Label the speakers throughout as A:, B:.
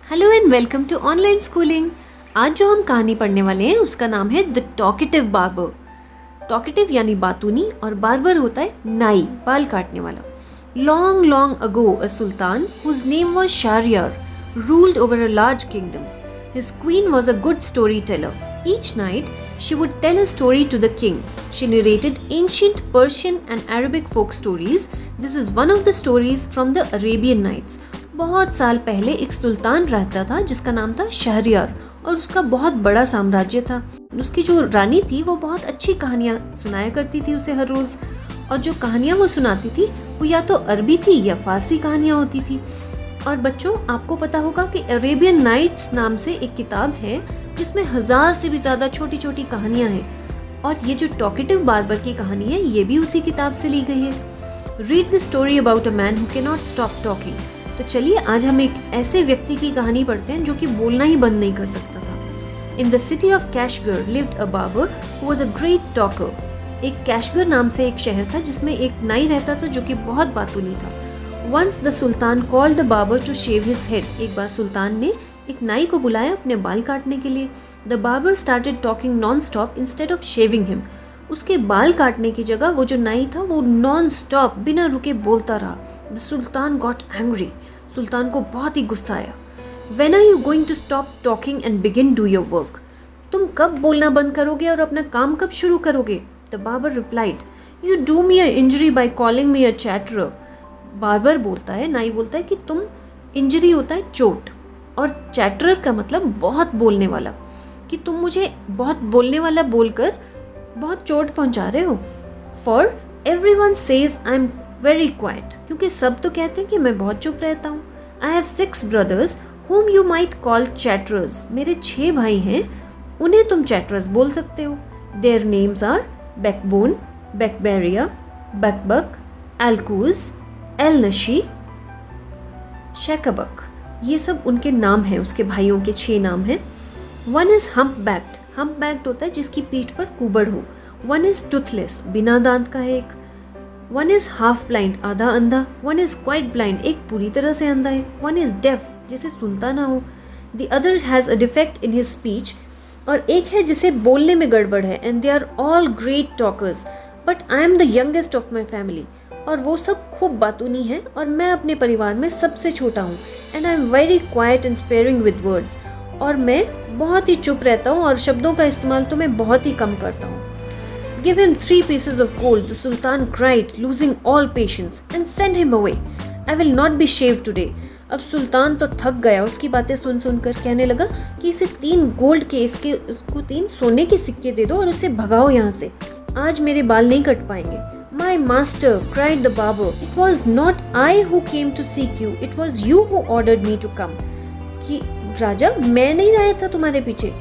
A: Hello and welcome to online schooling. आज जो हम कहानी पढ़ने वाले हैं उसका नाम है द टॉकेटिव बार्बर। टॉकेटिव यानी बातूनी और बार्बर होता है नाई, बाल काटने वाला। Long long ago a sultan whose name was Shahryar ruled over a large kingdom. His queen was a good storyteller. Each night she would tell a story to the king. She narrated ancient Persian and Arabic folk stories. This is one of the stories from the Arabian Nights. बहुत साल पहले एक सुल्तान रहता था जिसका नाम था शहरयार और उसका बहुत बड़ा साम्राज्य था। उसकी जो रानी थी वो बहुत अच्छी कहानियाँ सुनाया करती थी उसे हर रोज, और जो कहानियाँ वो सुनाती थी वो या तो अरबी थी या फारसी कहानियाँ होती थी। और बच्चों, आपको पता होगा कि अरेबियन नाइट्स नाम से एक किताब है जिसमें 1000 से भी ज़्यादा छोटी छोटी कहानियाँ हैं, और ये जो टॉकेटिव बार्बर की कहानी है ये भी उसी किताब से ली गई है। Read the story about a man who can not stop talking. तो चलिए आज हम एक ऐसे व्यक्ति की कहानी पढ़ते हैं जो कि बोलना ही बंद नहीं कर सकता था। In the city of Kashgar lived a barber who was a great talker. एक कैशगर नाम से एक शहर था जिसमें एक नाई रहता था जो कि बहुत बातूनी था। Once the Sultan called the barber to shave his head. एक बार सुल्तान ने एक नाई को बुलाया अपने बाल काटने के लिए। The barber started talking non-stop instead of shaving him. उसके बाल काटने की जगह वो जो नाई था वो non-stop बिना रुके बोलता रहा। The Sultan got angry. सुल्तान को बहुत ही गुस्सा आया। When are you going to stop talking and begin do your work? तुम कब बोलना बंद करोगे और अपना काम कब शुरू करोगे? The barber replied, You do me a injury by calling me a chatterer. Barber बोलता है, नाई बोलता है कि तुम, इंजरी होता है चोट, और चैटरर का मतलब बहुत बोलने वाला, कि तुम मुझे बहुत बोलने वाला बोलकर बहुत चोट पहुंचा रहे हो। For everyone says I am very quite, क्योंकि सब तो कहते हैं कि मैं बहुत चुप रहता हूँ। I have 6 brothers whom you might call chatterers. मेरे 6 भाई हैं, उन्हें तुम चैटरर्स बोल सकते हो। Their names are बैकबोन, बैकबेरिया, बकबक, एल्कूज, एल नशी, शैकबक। ये सब उनके नाम हैं, उसके भाइयों के 6 नाम हैं। One is hump backed. Hump backed होता है जिसकी पीठ पर कुबड़ हो। वन इज टूथलेस, बिना दांत का है एक। वन इज हाफ ब्लाइंड, आधा अंधा। वन इज क्वाइट ब्लाइंड, एक पूरी तरह से अंधा है। वन इज डेफ, जिसे सुनता ना हो। The other has a defect in his speech, और एक है जिसे बोलने में गड़बड़ है। And they are all great talkers but I am the youngest of my family. और वो सब खूब बातूनी हैं और मैं अपने परिवार में सबसे छोटा हूँ। And I am very quiet and sparing with words, और मैं बहुत ही चुप रहता हूँ और शब्दों का इस्तेमाल तो मैं बहुत ही कम करता हूँ। Give him 3 pieces of gold, the Sultan cried, losing all patience, and send him away. I will not be shaved today. अब सुल्तान तो थक गया, उसकी बातें सुन सुनकर कहने लगा कि इसे 3 गोल्ड के, उसको 3 सोने के सिक्के दे दो और उसे भगाओ यहाँ से। आज मेरे बाल नहीं कट पाएंगे। My master, cried the barber, it was not I who came to seek you, it was you who ordered me to come. कि राजा, मैं नहीं आया था तुम्हारे पीछे,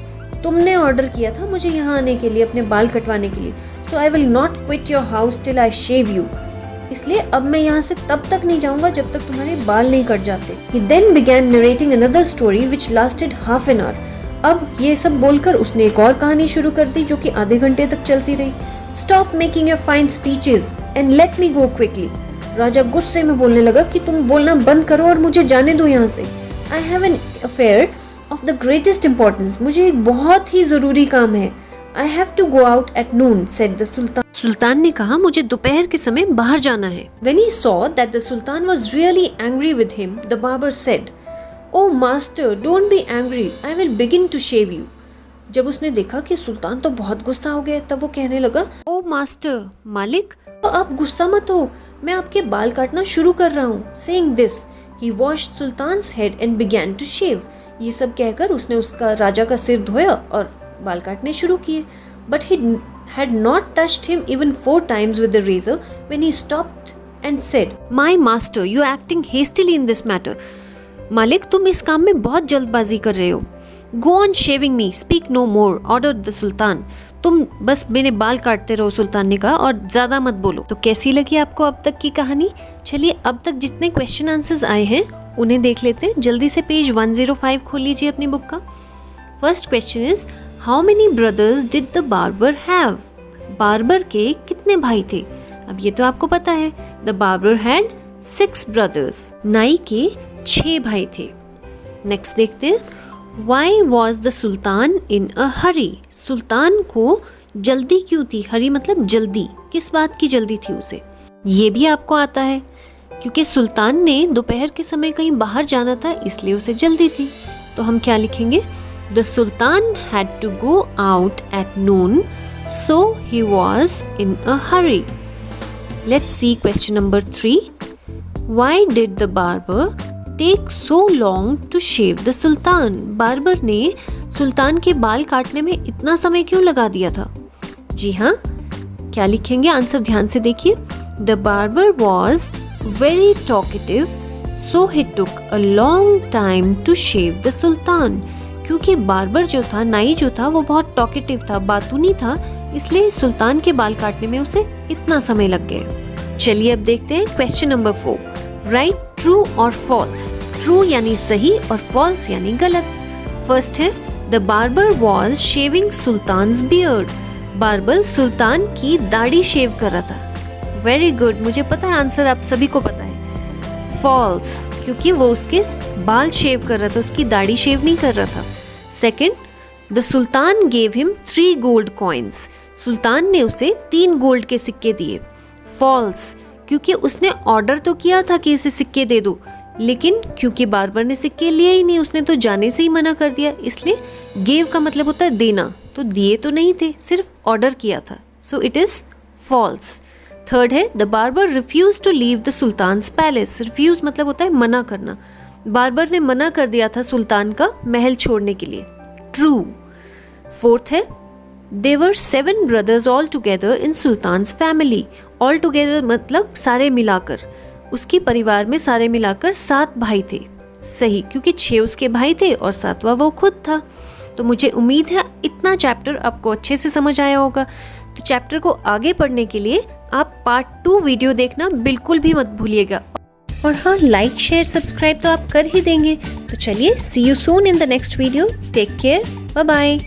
A: तुमने ऑर्डर किया था मुझे यहाँ आने के लिए, अपने बाल कटवाने के लिए। So I will not quit your house till I shave you. इसलिए अब मैं यहाँ से तब तक नहीं जाऊँगा जब तक तुम्हारे बाल नहीं कट जाते। He then began narrating another story which lasted half an hour. अब ये सब बोलकर उसने एक और कहानी शुरू कर दी जो कि आधे घंटे तक चलती रही। Stop making your fine speeches and let me go quickly. राजा गुस्से में बोलने लगा कि तुम बोलना बंद करो और मुझे जाने दो यहाँ से। I have an affair of the greatest importance. मुझे एक बहुत ही जरूरी काम है। I have to go out at noon, said the Sultan. सुल्तान ने कहा मुझे दोपहर के समय बाहर जाना है। When he saw that the Sultan was really angry with him, the barber said, "Oh master, don't be angry. I will begin to shave you." जब उसने देखा कि सुल्तान तो बहुत गुस्सा हो गया, तब वो कहने लगा, ओ मास्टर, मालिक, तो आप गुस्सा मत हो, मैं आपके बाल काटना शुरू कर रहा हूँ। Saying this, he washed Sultan's head and began to shave. ये सब कहकर उसने उसका राजा का सिर धोया और बाल काटने शुरू किए। But he had not touched him even 4 times with the razor when he stopped and said, My master, you are acting hastily in this matter. मालिक, तुम इस काम में बहुत जल्दबाजी कर रहे हो। Go on shaving me, speak no more, ordered the Sultan. तुम बस मेरे बाल काटते रहो, सुल्तान ने कहा, और ज्यादा मत बोलो। तो कैसी लगी आपको अब तक की कहानी? चलिए अब तक जितने क्वेश्चन आंसर्स आए हैं उन्हें देख लेते हैं। जल्दी से पेज 105 खोल लीजिए अपनी बुक का। First question is, how many brothers did the barber have? Barber के कितने भाई थे? अब ये तो आपको पता है, द बार्बर हैड 6 ब्रदर्स। नाई के 6 भाई थे। नेक्स्ट देखते हैं, why was the sultan in a हरी, सुल्तान को जल्दी क्यों थी, हरी मतलब जल्दी, किस बात की जल्दी थी उसे, ये भी आपको आता है, क्योंकि सुल्तान ने दोपहर के समय कहीं बाहर जाना था इसलिए उसे जल्दी थी। तो हम क्या लिखेंगे, the sultan had to go out at noon so he was in a hurry. Let's see question number 3, why did the barber take so long to shave the sultan, barber ने सुल्तान के बाल काटने में इतना समय क्यों लगा दिया था। जी हाँ, क्या लिखेंगे, आंसर ध्यान से देखिए, the barber was very talkative so he took a long time to shave the sultan, क्योंकि बार्बर जो था, नाई जो था, वो बहुत टॉकेटिव था, बातूनी था, इसलिए सुल्तान के बाल काटने में उसे इतना समय लग गया। चलिए अब देखते हैं क्वेश्चन नंबर 4, राइट ट्रू और फॉल्स, ट्रू यानी सही और फॉल्स यानी गलत। फर्स्ट है, the barber was shaving sultan's beard, barber सुल्तान की दाढ़ी शेव कर रहा था। वेरी गुड, मुझे पता है आंसर आप सभी को पता है। फॉल्स, क्योंकि वो उसके बाल शेव कर रहा था, उसकी दाढ़ी शेव नहीं कर रहा था। Second, the sultan gave him 3 gold coins, सुल्तान ने उसे 3 गोल्ड के सिक्के दिए। फॉल्स, क्योंकि उसने ऑर्डर तो किया था कि इसे सिक्के दे दो, लेकिन क्योंकि बार्बर ने सिक्के लिए ही नहीं, उसने तो जाने से ही मना कर दिया, इसलिए गेव का मतलब होता है देना, तो दिए तो नहीं थे, सिर्फ ऑर्डर किया था, so it is false. Third है, the barber refuse to leave the sultan's palace, refuse मतलब होता है मना करना, बार्बर ने मना कर दिया था सुल्तान का महल छोड़ने के लिए। ट्रू। फोर्थ है, There were 7 brothers all together in Sultan's family. All together मतलब सारे मिलाकर, उसकी परिवार में सारे मिलाकर 7 भाई थे। सही, क्योंकि 6 उसके भाई थे और 7वां वो खुद था। तो मुझे उम्मीद है इतना चैप्टर आपको अच्छे से समझ आया होगा। तो चैप्टर को आगे पढ़ने के लिए आप पार्ट 2 वीडियो देखना बिल्कुल भी मत भूलिएगा। और हाँ, लाइक शेयर सब्सक्राइब तो आप कर ही देंगे। तो चलिए, see you soon in the next video. Take care, bye bye.